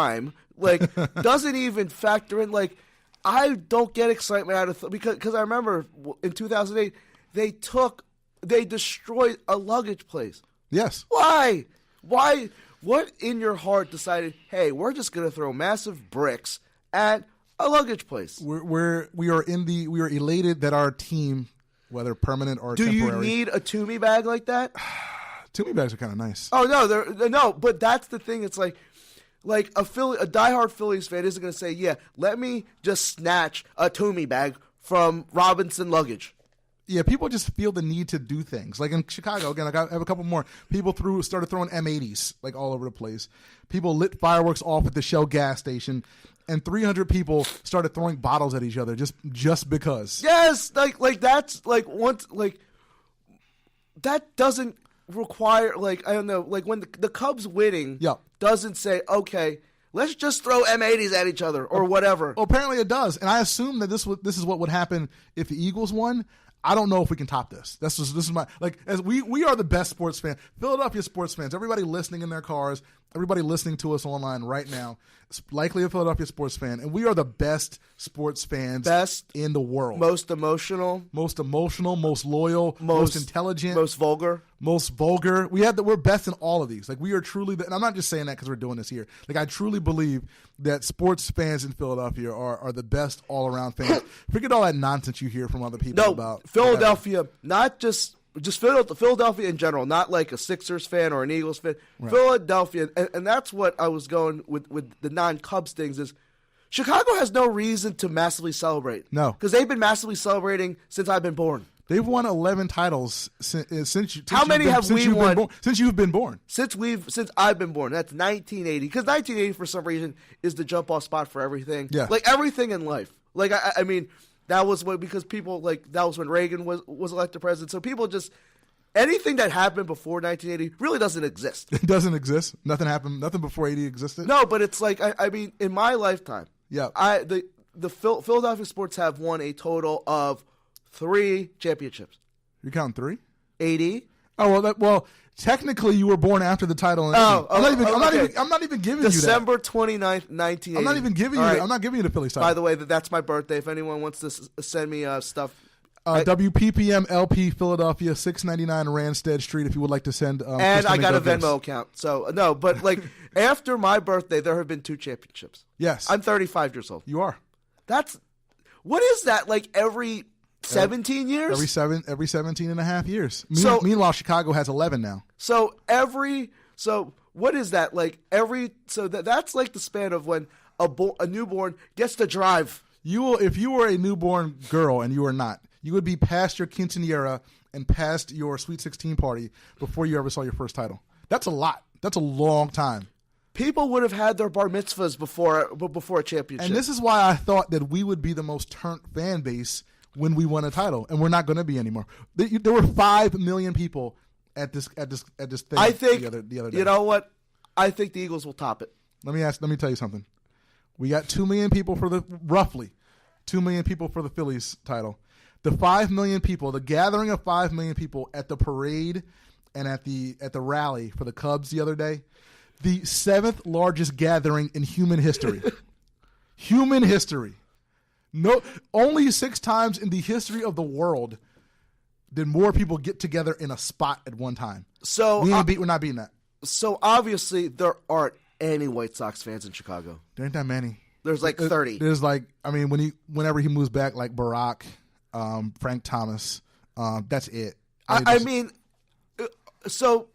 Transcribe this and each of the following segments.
time, like, doesn't even factor in, like, I don't get excitement out of because I remember in 2008 they destroyed a luggage place. Yes. Why? What in your heart decided, hey, we're just going to throw massive bricks at a luggage place? We are elated that our team, whether permanent or temporary. Do you need a Toomey bag like that? Toomey bags are kind of nice. Oh no, but that's the thing. It's like a diehard Phillies fan isn't going to say, yeah, let me just snatch a Toomey bag from Robinson Luggage. Yeah, people just feel the need to do things. Like in Chicago, again, I have a couple more. People started throwing M80s like all over the place. People lit fireworks off at the Shell gas station, and 300 people started throwing bottles at each other just because. Yes, like that's like once like that doesn't require like I don't know like when the Cubs winning doesn't say okay. Let's just throw M80s at each other or whatever. Well, apparently it does, and I assume that this is what would happen if the Eagles won. I don't know if we can top this. This is my as we are the best sports fan. Philadelphia sports fans, everybody listening in their cars, everybody listening to us online right now, is likely a Philadelphia sports fan, and we are the best sports fans in the world. Most emotional, most loyal, most intelligent, most vulgar. We're best in all of these. Like we are truly and I'm not just saying that because we're doing this here. Like I truly believe that sports fans in Philadelphia are the best all around fans. Forget all that nonsense you hear from other people about Philadelphia, not just Philadelphia in general, not like a Sixers fan or an Eagles fan. Right. Philadelphia, and that's what I was going with the non-Cubs things is Chicago has no reason to massively celebrate. No. Because they've been massively celebrating since I've been born. They've won 11 titles since How many have we won? Since you've been born. Since I've been born. That's 1980. Because 1980, for some reason, is the jump-off spot for everything. Yeah. Like, everything in life. Like, I mean, that was because people, like, that was when Reagan was elected president. So people just, anything that happened before 1980 really doesn't exist. It doesn't exist? Nothing happened? Nothing before 80 existed? No, but it's like, I mean, in my lifetime, the Philadelphia sports have won a total of 3 championships. You're counting 3? 80. Oh well, technically you were born after the title. I'm not even giving you that. December 29th, 1980. I'm not even giving you. I'm not giving you the Phillies title. By the way, that's my birthday. If anyone wants to send me stuff, WPPM LP Philadelphia 699 Randstead Street. If you would like to send, and I got a Venmo account. So no, but like after my birthday, there have been 2 championships. Yes, I'm 35 years old. You are. What is that? Like every 17 years? Every 17 and a half years. Meanwhile, Chicago has 11 now. So what is that? Like that's like the span of when a newborn gets to drive. If you were a newborn girl and you were not, you would be past your quinceañera and past your Sweet 16 party before you ever saw your first title. That's a lot. That's a long time. People would have had their bar mitzvahs before a championship. And this is why I thought that we would be the most turned fan base when we won a title, and we're not going to be anymore. There were 5 million people at this thing. I think the other day. You know what? I think the Eagles will top it. Let me tell you something. We got 2 million people roughly 2 million people for the Phillies title. The 5 million people, the gathering of 5 million people at the parade and at the rally for the Cubs the other day, the 7th largest gathering in human history. Human history. No, only 6 times in the history of the world did more people get together in a spot at one time. So we're not beating that. So obviously there aren't any White Sox fans in Chicago. There ain't that many. There's like 30. There's like, I mean, whenever he moves back, like Barack, Frank Thomas, that's it. So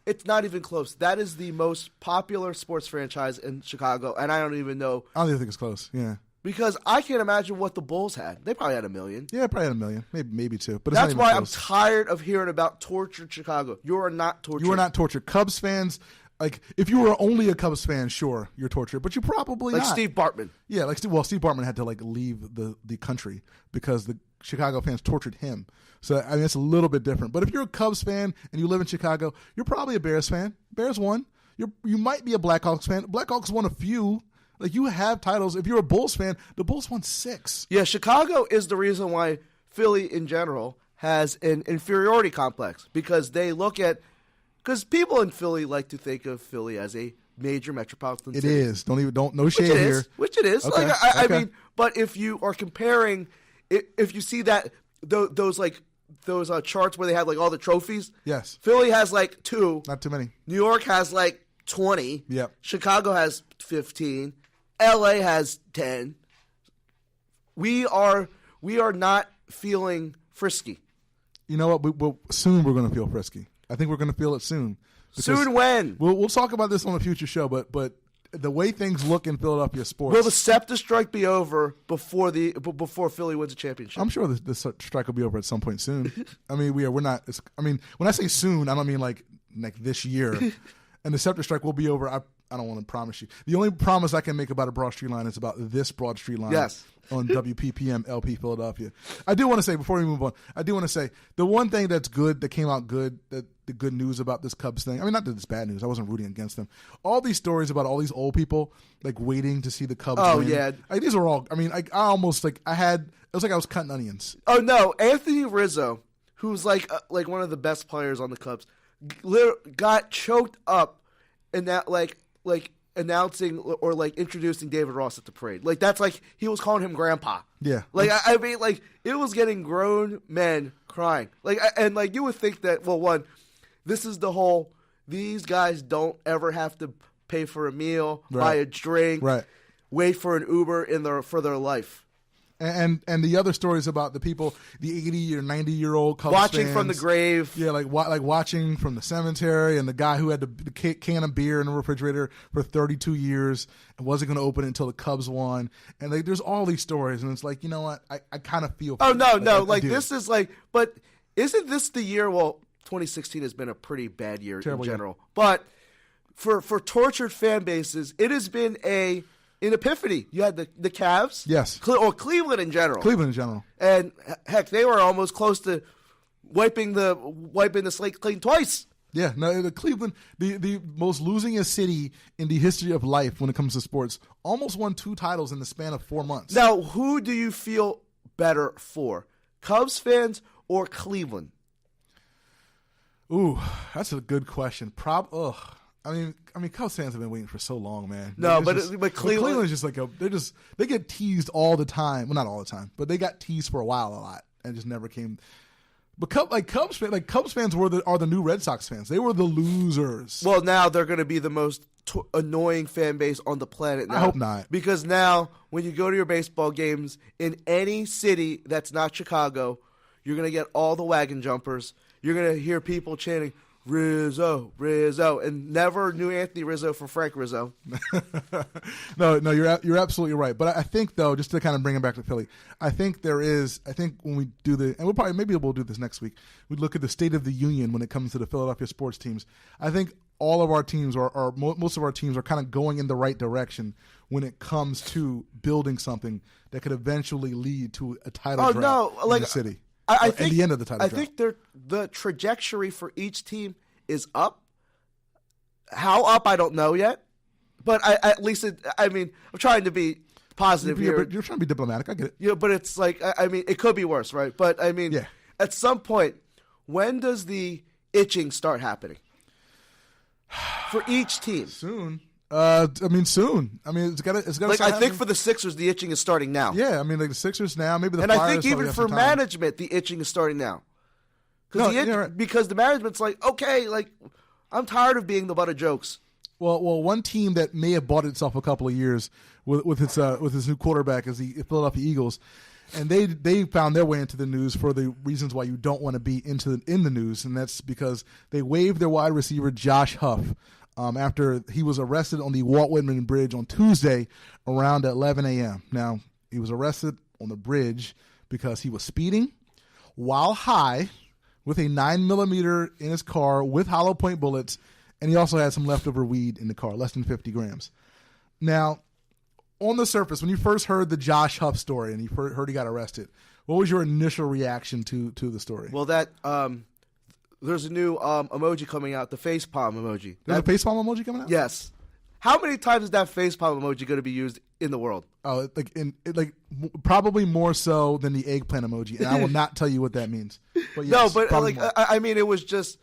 it's not even close. That is the most popular sports franchise in Chicago, and I don't even think it's close. Yeah. Because I can't imagine what the Bulls had. They probably had 1 million. Yeah, probably had 1 million, maybe 2. But that's why I'm tired of hearing about tortured Chicago. You are not tortured. You are not tortured. Cubs fans, like if you were only a Cubs fan, sure, you're tortured, but you probably like not. Steve Bartman. Yeah, Steve Bartman had to like leave the country because the Chicago fans tortured him. So I mean, it's a little bit different. But if you're a Cubs fan and you live in Chicago, you're probably a Bears fan. Bears won. You might be a Blackhawks fan. Blackhawks won a few. Like, you have titles. If you're a Bulls fan, the Bulls won 6. Yeah, Chicago is the reason why Philly in general has an inferiority complex because they look at – because people in Philly like to think of Philly as a major metropolitan It city. is. No shade here. Which it is. Okay. Like I Okay. mean, but if you are comparing, if you see that those charts where they have like all the trophies, Yes. Philly has like 2. Not too many. New York has like 20. Yep. Chicago has 15. LA has 10. We are not feeling frisky. You know what? Soon we're going to feel frisky. I think we're going to feel it soon. Soon when? We'll talk about this on a future show, but the way things look in Philadelphia sports. Will the SEPTA strike be over before Philly wins a championship? I'm sure the strike will be over at some point soon. I mean, we're not. When I say soon, I don't mean like this year. And the SEPTA strike will be over. I don't want to promise you. The only promise I can make about a Broad Street line is about this Broad Street line. Yes. On WPPM LP Philadelphia. I do want to say, before we move on, the one thing that's good, that came out good, that the good news about this Cubs thing, I mean, not that it's bad news, I wasn't rooting against them. All these stories about all these old people, like, waiting to see the Cubs win. Yeah. Like, these are all, I mean, I almost, like, it was like I was cutting onions. Oh, no. Anthony Rizzo, who's like one of the best players on the Cubs, got choked up in that, like announcing or like introducing David Ross at the parade. Like that's like he was calling him grandpa. Yeah. Like I mean like it was getting grown men crying. Like and like you would think that this is the whole these guys don't ever have to pay for a meal, buy a drink, wait for an Uber for their life. And the other stories about the people, the 80 or 90-year-old Cubs watching fans, from the grave. Yeah, like watching from the cemetery, and the guy who had the can of beer in the refrigerator for 32 years and wasn't going to open it until the Cubs won. And like, there's all these stories, and it's like, you know what? I kind of feel. Oh no, this is like, but isn't this the year? Well, 2016 has been a pretty bad year in general, but for tortured fan bases, it has been an epiphany. You had the Cavs, yes, or Cleveland in general. And heck, they were almost close to wiping the slate clean twice. Yeah, no, the Cleveland, the most losingest city in the history of life when it comes to sports, almost won 2 titles in the span of 4 months. Now, who do you feel better for, Cubs fans or Cleveland? Ooh, that's a good question. I mean, Cubs fans have been waiting for so long, man. No, but Cleveland's just like they get teased all the time. Well, not all the time, but they got teased for a while a lot and just never came. But Cubs fans are the new Red Sox fans. They were the losers. Well, now they're going to be the most annoying fan base on the planet now. I hope not. Because now, when you go to your baseball games in any city that's not Chicago, you're going to get all the wagon jumpers. You're going to hear people chanting, Rizzo, Rizzo, and never knew Anthony Rizzo from Frank Rizzo. No, you're absolutely right. But I think, though, just to kind of bring it back to Philly, I think when we do and maybe we'll do this next week, we look at the State of the Union when it comes to the Philadelphia sports teams. I think all of our teams most of our teams are kind of going in the right direction when it comes to building something that could eventually lead to a title drought in the city. I think at the end of the title drought. I think the trajectory for each team is up. How up, I don't know yet. But I'm trying to be positive here. But you're trying to be diplomatic. I get it. Yeah, but it's like, it could be worse, right? But, at some point, when does the itching start happening? For each team. Soon. Soon. It's got to. Like, I think for the Sixers, the itching is starting now. Yeah, like the Sixers now, maybe the and Flyers. And I think even for management, the itching is starting now. Because the management's like, okay, like, I'm tired of being the butt of jokes. Well, one team that may have bought itself a couple of years with its new quarterback is the Philadelphia Eagles, and they found their way into the news for the reasons why you don't want to be in the news, and that's because they waived their wide receiver Josh Huff. After he was arrested on the Walt Whitman Bridge on Tuesday around 11 a.m. Now, he was arrested on the bridge because he was speeding while high with a 9mm in his car with hollow point bullets, and he also had some leftover weed in the car, less than 50 grams. Now, on the surface, when you first heard the Josh Huff story and you heard he got arrested, what was your initial reaction to the story? Well, there's a new emoji coming out, the facepalm emoji. There's a facepalm emoji coming out? Yes. How many times is that facepalm emoji going to be used in the world? Oh, probably more so than the eggplant emoji, and I will not tell you what that means. But yes, no, but it was just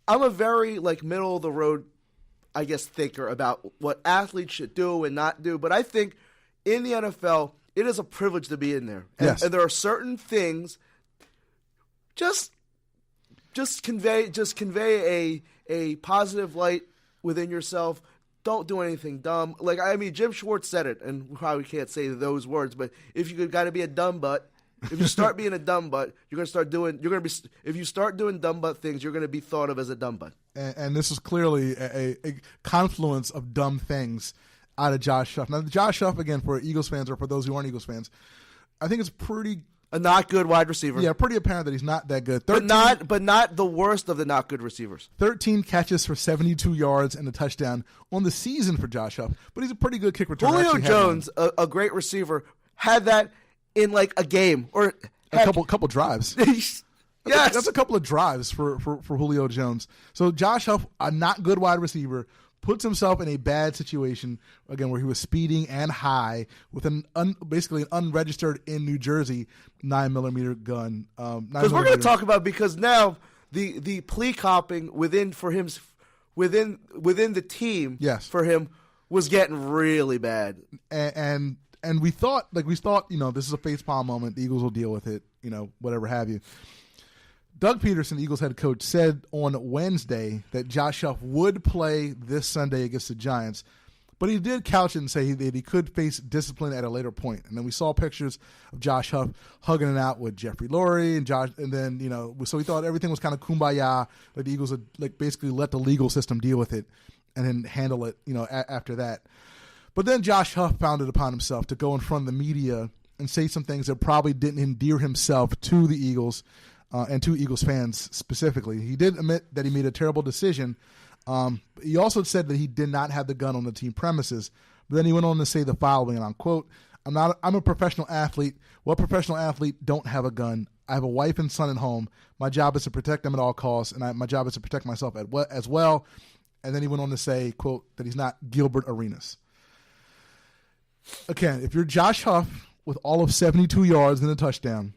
I'm a very middle of the road, I guess, thinker about what athletes should do and not do. But I think in the NFL, it is a privilege to be in there. Yes. And there are certain things. Just convey a positive light within yourself. Don't do anything dumb. Jim Schwartz said it, and we probably can't say those words, but if you got to be a dumb butt, if you start being a dumb butt, if you start doing dumb butt things, you're going to be thought of as a dumb butt. And this is clearly a confluence of dumb things out of Josh Huff. Now, Josh Huff, again, for Eagles fans or for those who aren't Eagles fans, I think it's a not good wide receiver. Yeah, pretty apparent that he's not that good. But not the worst of the not good receivers. 13 catches for 72 yards and a touchdown on the season for Josh Huff. But he's a pretty good kick returner. Julio Jones, a great receiver, had that in a game or a couple drives. Yes, that's a couple of drives for Julio Jones. So Josh Huff, a not good wide receiver, puts himself in a bad situation, again, where he was speeding and high with basically an unregistered in New Jersey 9mm gun. Because we're going to talk about, because now the plea copping within the team, yes, for him was getting really bad. And we thought this is a facepalm moment. The Eagles will deal with it, whatever have you. Doug Peterson, the Eagles head coach, said on Wednesday that Josh Huff would play this Sunday against the Giants, but he did couch it and say that he could face discipline at a later point. And then we saw pictures of Josh Huff hugging it out with Jeffrey Lurie and then so we thought everything was kind of kumbaya, like the Eagles would basically let the legal system deal with it and then handle it, after that. But then Josh Huff found it upon himself to go in front of the media and say some things that probably didn't endear himself to the Eagles. And to Eagles fans specifically. He did admit that he made a terrible decision. He also said that he did not have the gun on the team premises. But then he went on to say the following, and I'll quote, I'm a professional athlete. What professional athlete don't have a gun? I have a wife and son at home. My job is to protect them at all costs, and my job is to protect myself as well. And then he went on to say, quote, that he's not Gilbert Arenas. Again, if you're Josh Huff with all of 72 yards and a touchdown,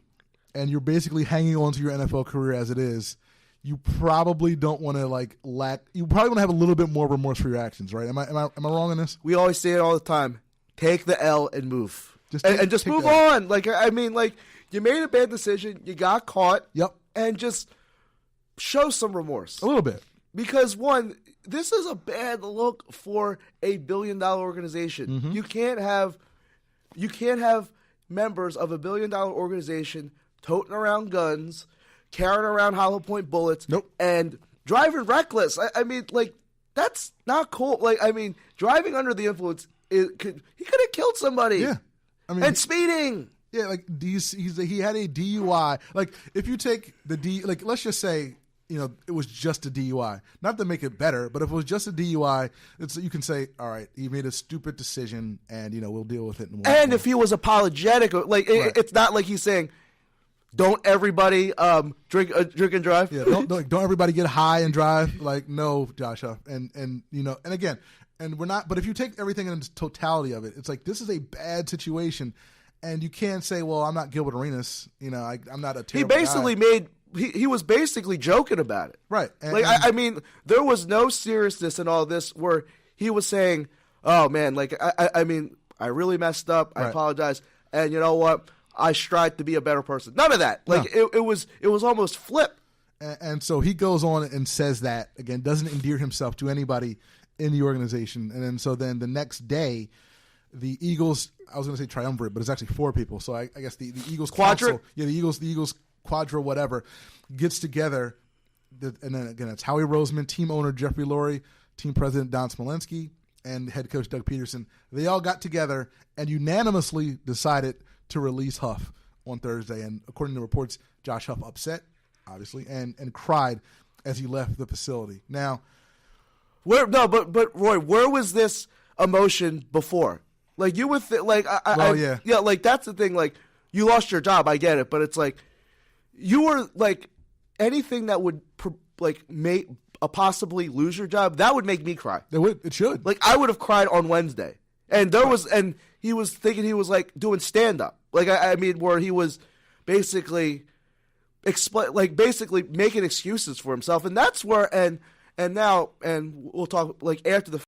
and you're basically hanging on to your NFL career as it is, you probably don't want to you probably want to have a little bit more remorse for your actions, right? Am I wrong in this? We always say it all the time. Take the L and move. Just move on. You made a bad decision, you got caught. Yep. And just show some remorse. A little bit. Because one, this is a bad look for a billion-dollar organization. Mm-hmm. You can't have members of a billion-dollar organization toting around guns, carrying around hollow point bullets, nope, and driving reckless. That's not cool. Driving under the influence, he could have killed somebody. Yeah, and speeding. Yeah, he had a DUI. If you take the let's just say it was just a DUI. Not to make it better, but if it was just a DUI, you can say, all right, he made a stupid decision, and we'll deal with it. And if he was apologetic, right. It's not like he's saying, don't everybody drink and drive. Yeah, don't everybody get high and drive. No, Josh Huff, and again, and we're not. But if you take everything in its totality of it, it's this is a bad situation, and you can't say, well, I'm not Gilbert Arenas. I'm not a terrible guy. He was basically joking about it, right? There was no seriousness in all this where he was saying, "Oh man, I really messed up. I apologize, and you know what? I strive to be a better person." None of that. No. It was almost flip. And so he goes on and says that again, doesn't endear himself to anybody in the organization, and then the next day, the Eagles. I was going to say triumvirate, but it's actually 4 people. So I guess the Eagles quadrant. Yeah, the Eagles quadra whatever gets together, and then again it's Howie Roseman, team owner Jeffrey Lurie, team president Don Smolenski, and head coach Doug Peterson. They all got together and unanimously decided to release Huff on Thursday. And according to reports, Josh Huff upset, obviously, and cried as he left the facility. Now, but Roy, where was this emotion before? You would think, yeah, that's the thing. You lost your job, I get it, but it's you were anything that would make possibly lose your job, that would make me cry. It should. I would have cried on Wednesday, and he was thinking he was doing stand up, where he was basically explain, like basically making excuses for himself, and that's where and now we'll talk like after the